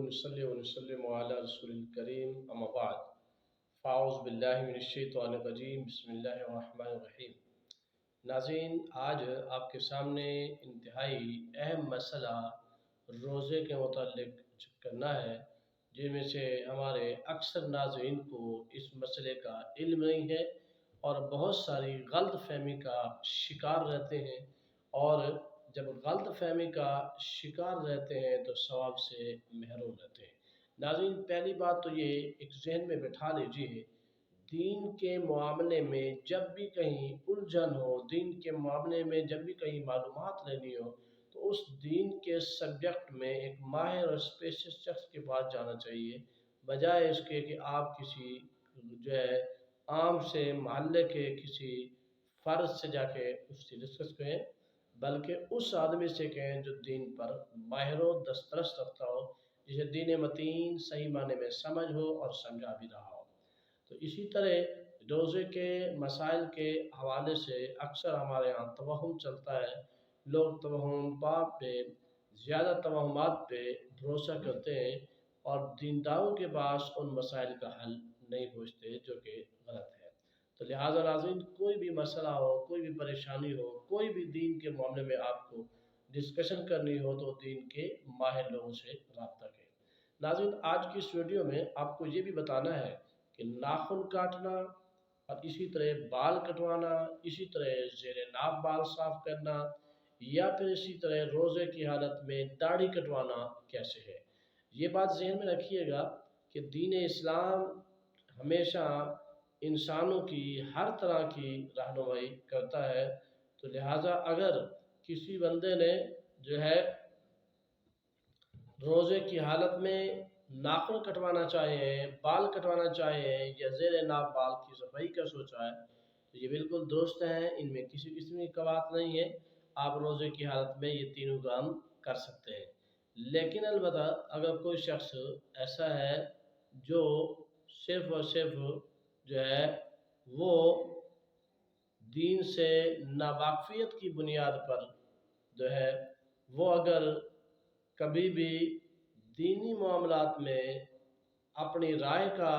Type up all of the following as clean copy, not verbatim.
नसल्ली व नसल्लिम अला रसूलिल करीम अम्मा बाद फ़ाऊज़ु बिल्लाहि मिनश शैतानिर रजीम बिस्मिल्लाहिर्रहमानिर्रहीम। नाज़रीन, आज आपके सामने इंतहाई अहम मसला रोज़े के मुताल्लिक़ करना है, जिनमें से हमारे अक्सर नाज़रीन को इस मसले का इल्म नहीं है और बहुत सारी गलत फहमी का शिकार रहते हैं, और जब गलत फहमी का शिकार रहते हैं तो सवाब से महरूम रहते हैं। नाज़रीन, पहली बात तो ये एक जहन में बिठा लीजिए, दीन के मामले में जब भी कहीं उलझन हो, दीन के मामले में जब भी कहीं मालूमात लेनी हो, तो उस दीन के सब्जेक्ट में एक माहिर और स्पेशलिस्ट शख्स के पास जाना चाहिए, बजाय इसके कि आप किसी जो है आम से मोहल्ले के किसी फ़र्द से जाके उससे डिस्कस करें, बल्कि उस आदमी से कहें जो दीन पर माहिर व दस्तरस रखता हो, जिसे दीन मतीन सही माने में समझ हो और समझा भी रहा हो। तो इसी तरह रोज़े के मसाइल के हवाले से अक्सर हमारे यहाँ तवहुम चलता है। लोग तवहुमात पे ज़्यादा तवहुमात पे भरोसा करते हैं और दीनदारों के पास उन मसाइल का हल नहीं पहुँचते, जो कि गलत है। तो लिहाजा नाज़रीन, कोई भी मसला हो, कोई भी परेशानी हो, कोई भी दीन के मामले में आपको डिस्कशन करनी हो, तो दीन के माहिर लोगों से रब्ता करें। नाज़रीन, आज की इस वीडियो में आपको ये भी बताना है कि नाखून काटना और इसी तरह बाल कटवाना, इसी तरह ज़ेरे नाक बाल साफ़ करना, या फिर इसी तरह रोज़े की हालत में दाढ़ी कटवाना कैसे है। ये बात ज़हन में रखिएगा कि दीन इस्लाम हमेशा इंसानों की हर तरह की रहनुमाई करता है। तो लिहाजा अगर किसी बंदे ने जो है रोज़े की हालत में नाखून कटवाना चाहे, बाल कटवाना चाहे, या ज़ेरे नाक बाल की सफाई का सोचा है, तो ये बिल्कुल दुरुस्त है, इनमें किसी किस्म की बात नहीं है। आप रोज़े की हालत में ये तीनों काम कर सकते हैं। लेकिन अलबत्ता अगर कोई शख्स ऐसा है जो सिर्फ़ और सिर्फ़ जो है वो दीन से नावाक़फ़ियत की बुनियाद पर जो है वो अगर कभी भी दीनी मामलात में अपनी राय का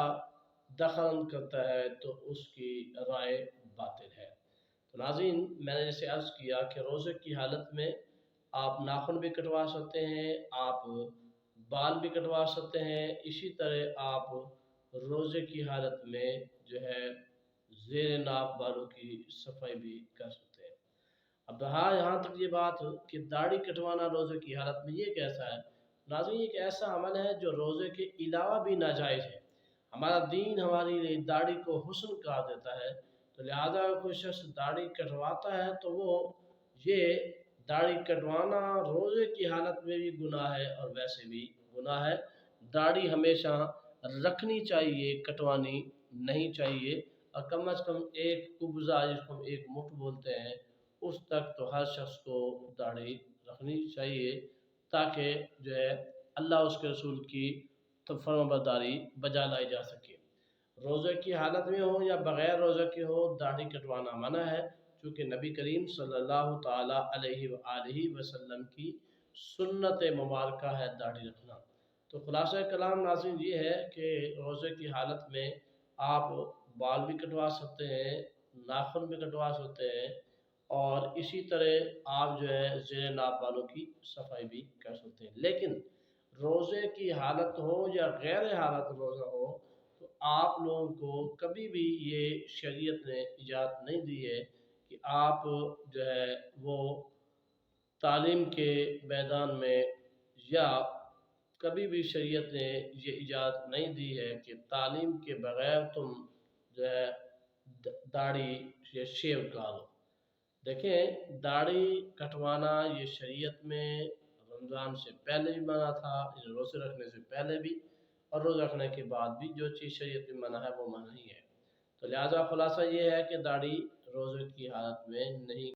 दखल करता है, तो उसकी राय बातिल है। तो नाज़रीन, मैंने जैसे अर्ज़ किया कि रोज़े की हालत में आप नाखून भी कटवा सकते हैं, आप बाल भी कटवा सकते हैं, इसी तरह आप रोज़े की हालत में जो है ज़ेरे नाक बालों की सफाई भी कर सकते हैं। अब रहा यहाँ तक ये बात कि दाढ़ी कटवाना रोज़े की हालत में ये कैसा है। नाज़रीन, एक ऐसा अमल है जो रोज़े के अलावा भी नाजायज़ है। हमारा दीन हमारी लिए दाढ़ी को हुस्न करार देता है, तो लिहाजा अगर कोई शख्स दाढ़ी कटवाता है तो वो ये दाढ़ी कटवाना रोज़े की हालत में भी गुनाह है और वैसे भी गुनाह है। दाढ़ी हमेशा रखनी चाहिए, कटवानी नहीं चाहिए, और कम अज़ कम एक कुब्ज़ा, जिसको हम एक मुठ बोलते हैं, उस तक तो हर शख्स को दाढ़ी रखनी चाहिए, ताकि जो है अल्लाह उसके रसूल की तो फर्माबरदारी बजा लाई जा सके। रोज़े की हालत में हो या बग़ैर रोज़े के हो, दाढ़ी कटवाना मना है, चूँकि नबी करीम सल्लल्लाहु ताला अलैहि व आलिहि वसल्लम की सुन्नत मुबारका है दाढ़ी रखना। तो खुलासा कलाम नाज़रीन ये है कि रोज़े की हालत में आप बाल भी कटवा सकते हैं, नाखून भी कटवा सकते हैं, और इसी तरह आप जो है ज़ेरे नाक बालों की सफाई भी कर सकते हैं। लेकिन रोज़े की हालत हो या गैर हालत रोज़ा हो, तो आप लोगों को कभी भी ये शरीयत ने इजाज़त नहीं दी है कि आप जो है वो तालीम के मैदान में, या कभी भी शरीयत ने ये इजाज़त नहीं दी है कि तालीम के बग़ैर तुम जो है दाढ़ी या शेव करा लो। देखें, दाढ़ी कटवाना ये शरीयत में रमज़ान से पहले भी मना था, रोज़े रखने से पहले भी, और रोज़े रखने के बाद भी जो चीज़ शरीयत में मना है वो मना ही है। तो लिहाजा खुलासा ये है कि दाढ़ी रोज़े की हालत में नहीं